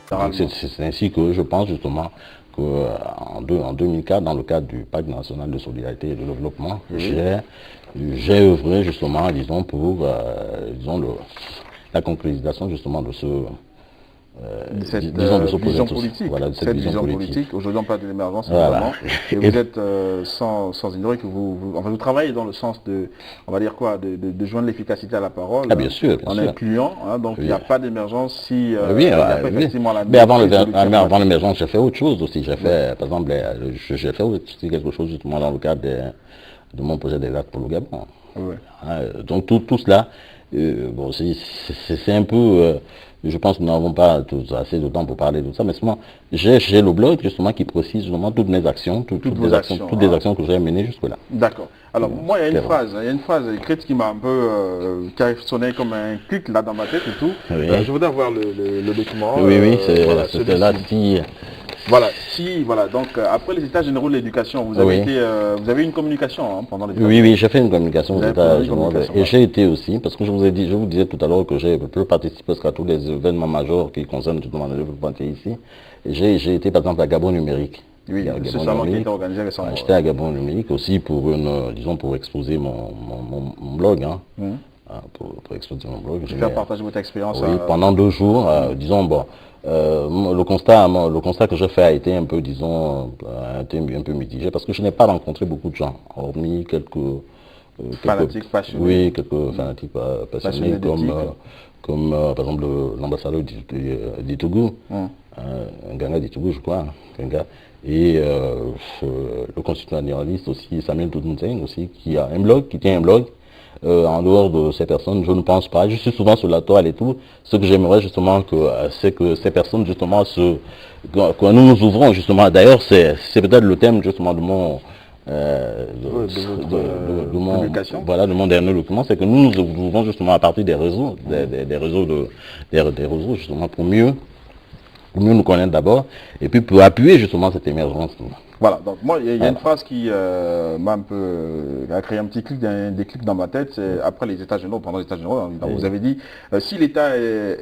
C'est ainsi que je pense justement qu'en 2004, dans le cadre du Pacte national de solidarité et de développement, j'ai œuvré justement, disons, pour disons, la concrétisation justement de ce, de cette disons, de ce projet. vision politique. Voilà, de cette vision politique. Aujourd'hui, on parle de l'émergence, voilà. évidemment. Et vous êtes, sans ignorer que vous travaillez dans le sens de, on va dire quoi, de joindre l'efficacité à la parole. Ah, bien sûr, en incluant, donc il n'y a pas d'émergence si il n'y a pas effectivement la mais avant l'émergence, j'ai fait autre chose aussi. J'ai fait, par exemple, j'ai fait aussi quelque chose justement dans le cadre de mon projet des actes pour le Gabon. Donc tout cela, bon, c'est un peu... je pense que nous n'avons pas assez de temps pour parler de ça, mais seulement j'ai le blog justement qui précise justement toutes mes actions, toutes les actions que j'ai menées jusque-là. D'accord. Alors moi, il y a une phrase écrite qui m'a un peu, qui a sonné comme un clic là dans ma tête et tout. Je voudrais avoir le document. Oui, c'est là si... Voilà, donc après les états généraux de l'éducation, vous avez vous avez eu une communication pendant les états. Oui, j'ai fait une communication aux états généraux et j'ai été aussi, parce que je vous disais tout à l'heure que j'ai pu participer à tous les événements majeurs qui concernent tout le monde le développement ici. J'ai été par exemple à Gabon numérique. Oui, ce salon qui était organisé récemment. J'étais à Gabon numérique aussi pour pour exposer mon blog. Pour exposer mon blog. Faire partager votre expérience. Oui, pendant 2 jours, disons, le constat que j'ai fait a été un peu, disons, un peu mitigé, parce que je n'ai pas rencontré beaucoup de gens, hormis quelques fanatiques passionnés. Oui, quelques fanatiques passionnés, comme par exemple l'ambassadeur du Togo, un Ganga du Togo, je crois, et le consultant généraliste aussi, Samuel Toutounzeng aussi, qui tient un blog. En dehors de ces personnes, je ne pense pas. Je suis souvent sur la toile et tout. Ce que j'aimerais justement, c'est que ces personnes justement que nous nous ouvrons justement. D'ailleurs, c'est peut-être le thème justement de mon de mon dernier document, c'est que nous nous ouvrons justement à partir des réseaux, des réseaux justement pour mieux nous connaître d'abord et puis pour appuyer justement cette émergence. Voilà, donc moi, il y a une phrase qui m'a un peu a créé un petit déclic dans ma tête, c'est après les états généraux, pendant les états généraux, vous avez dit, si l'État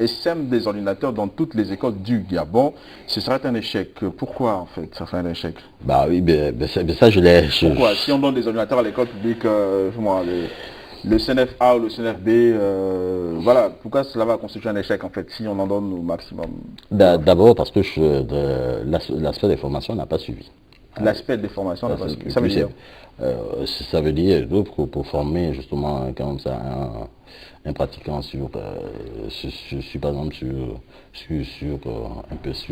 sème des ordinateurs dans toutes les écoles du Gabon, ce serait un échec. Pourquoi, en fait, ça fait un échec? Bah oui, ça je l'ai... Pourquoi? Si on donne des ordinateurs à l'école publique, le CNFA ou le CNFB, voilà, pourquoi cela va constituer un échec, en fait, si on en donne au maximum? D'abord parce que l'aspect des formations n'a pas suivi. L'aspect des formations, ça veut dire ça veut dire pour former justement comme ça un pratiquant sur par exemple sur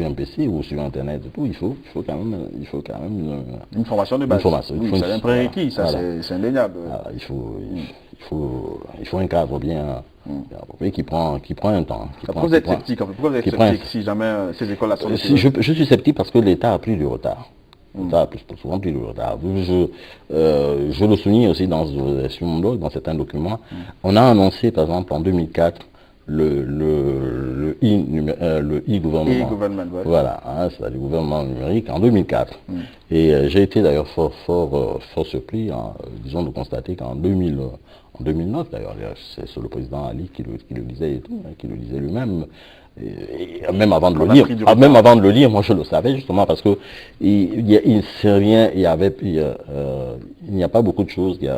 un PC ou sur Internet et tout, il faut quand même une formation de base. C'est un prérequis, ça c'est indéniable. Il faut un cadre bien qui prend un temps. Pourquoi vous êtes sceptique? Pourquoi vous êtes sceptique si jamais ces écoles-là sont... Je suis sceptique parce que l'État a pris du retard. Ça a souvent pris du retard. Je le souligne aussi sur mon blog, dans certains documents. On a annoncé, par exemple, en 2004, le e-gouvernement. Voilà, c'est le gouvernement numérique en 2004. Et j'ai été d'ailleurs fort surpris, disons, de constater qu'en 2009, d'ailleurs, c'est le président Ali qui le disait et tout, qui le disait lui-même. Et même avant de le lire, moi je le savais justement parce que il n'y a pas beaucoup de choses, il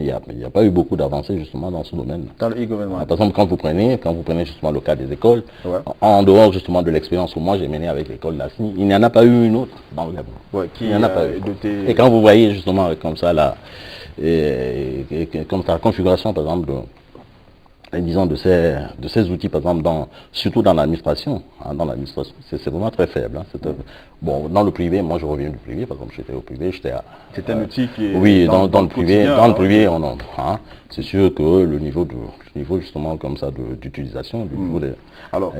n'y a pas eu beaucoup d'avancées justement dans ce domaine. Dans le e-gouvernement. Par exemple, quand vous prenez justement le cas des écoles, en dehors justement de l'expérience que moi j'ai menée avec l'école d'Asni, il n'y en a pas eu une autre dans le Gabon. Il n'y en a pas eu. Et quand vous voyez justement comme ça comme sa configuration par exemple disons de ces outils par exemple surtout dans l'administration, c'est vraiment très faible. Bon, dans le privé, moi je reviens du privé, par exemple j'étais au privé, c'est un outil qui est oui, dans le privé, c'est sûr que le niveau justement comme ça d'utilisation du niveau des... Alors,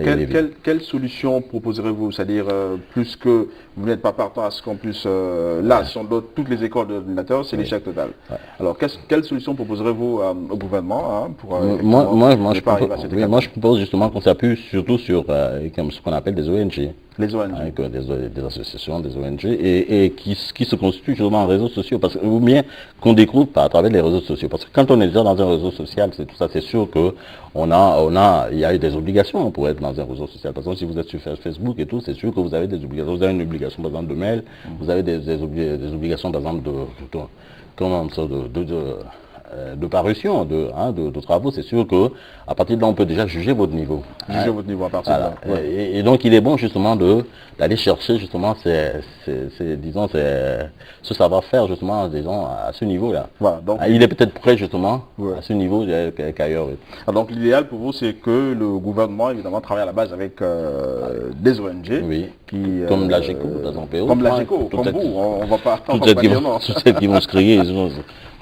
quelle solution proposerez-vous? C'est-à-dire, plus que vous n'êtes pas partant à ce qu'on puisse... là, si on donne toutes les écoles d'ordinateurs, c'est l'échec total. Alors, quelle solution proposerez-vous au gouvernement pour... moi, je propose justement qu'on s'appuie surtout sur ce qu'on appelle des ONG. Les ONG. Avec des associations, des ONG, et qui se constituent justement en réseaux sociaux, parce que, ou bien qu'on découvre à travers les réseaux sociaux. Parce que quand on est déjà dans un réseau social, c'est tout ça, c'est sûr que il y a eu des obligations pour être dans un réseau social. Par exemple, si vous êtes sur Facebook et tout, c'est sûr que vous avez des obligations. Vous avez une obligation, par exemple, de mail, vous avez des obligations, par exemple, de parution, de travaux. C'est sûr que à partir de là, on peut déjà juger votre niveau. Juger votre niveau à partir de là. Ouais. Et donc, il est bon justement d'aller chercher justement ce savoir-faire justement, disons, à ce niveau-là. Voilà, donc, il est peut-être prêt justement à ce niveau qu'ailleurs. Donc, l'idéal pour vous, c'est que le gouvernement, évidemment, travaille à la base avec des ONG. Oui. Qui, comme l'AGECO, par exemple. Comme l'AGECO, comme vous. On va pas dire non. Toutes celles qui vont se crier.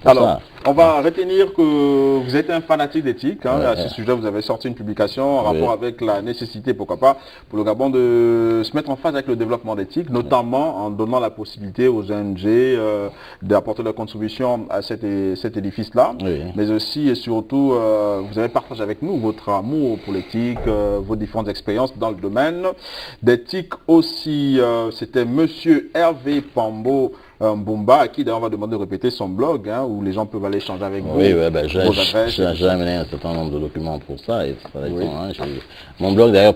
Alors, on va retenir que vous êtes un fanatique d'éthique. À ce sujet, vous avez sorti une publication en rapport avec la nécessité, pourquoi pas, pour le Gabon de se mettre en phase avec le développement d'éthique, notamment en donnant la possibilité aux ONG d'apporter leur contribution à cet édifice-là. Mais aussi et surtout, vous avez partagé avec nous votre amour pour l'éthique, vos différentes expériences dans le domaine d'éthique aussi. C'était Monsieur Hervé Pambo Mbumba, à qui d'ailleurs on va demander de répéter son blog, où les gens peuvent aller échanger avec vous. Oui, j'ai amené un certain nombre de documents pour ça. Mon blog d'ailleurs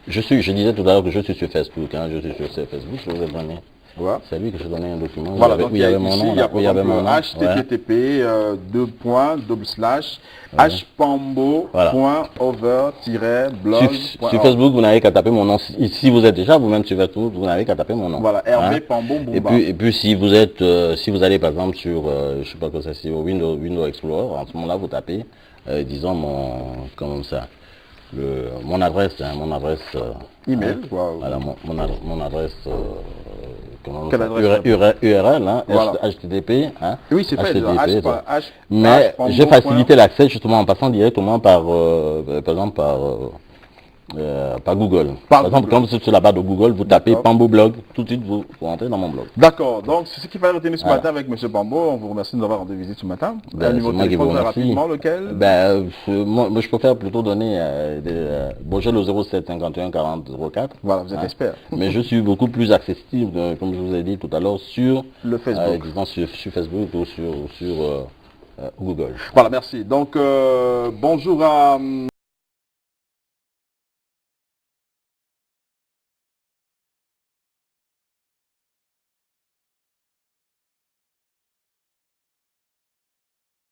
je disais tout à l'heure que je suis sur Facebook, je suis sur Facebook, je vous ai donné. C'est lui que je donnais un document. Voilà, où il y avait mon nom. Il y avait mon nom. http hpambo.over-blog. Sur Facebook, vous n'avez qu'à taper mon nom. Si vous êtes déjà vous-même sur Facebook, vous n'avez qu'à taper mon nom. Voilà, Hervé Pambo Mbumba. Et puis si vous allez par exemple sur, je sais pas quoi c'est, Windows Explorer, en ce moment-là, vous tapez, disons mon adresse email. Voilà, mon adresse URL, voilà. HTTP. Oui, c'est fait. Mais j'ai facilité l'accès justement en passant directement par exemple par Google. Par exemple, quand vous êtes sur la barre de Google, vous tapez Pambo Blog, tout de suite vous rentrez dans mon blog. D'accord, donc c'est ce qu'il fallait retenir ce matin avec M. Pambo. On vous remercie de nous avoir rendu visite ce matin. Un niveau de téléphone rapidement, lequel moi, je préfère plutôt donner j'ai le 07 51 40 04. Voilà, vous êtes expert. Mais je suis beaucoup plus accessible, comme je vous ai dit tout à l'heure, sur le Facebook. Disons sur Facebook ou sur Google. Voilà, merci. Donc, bonjour à...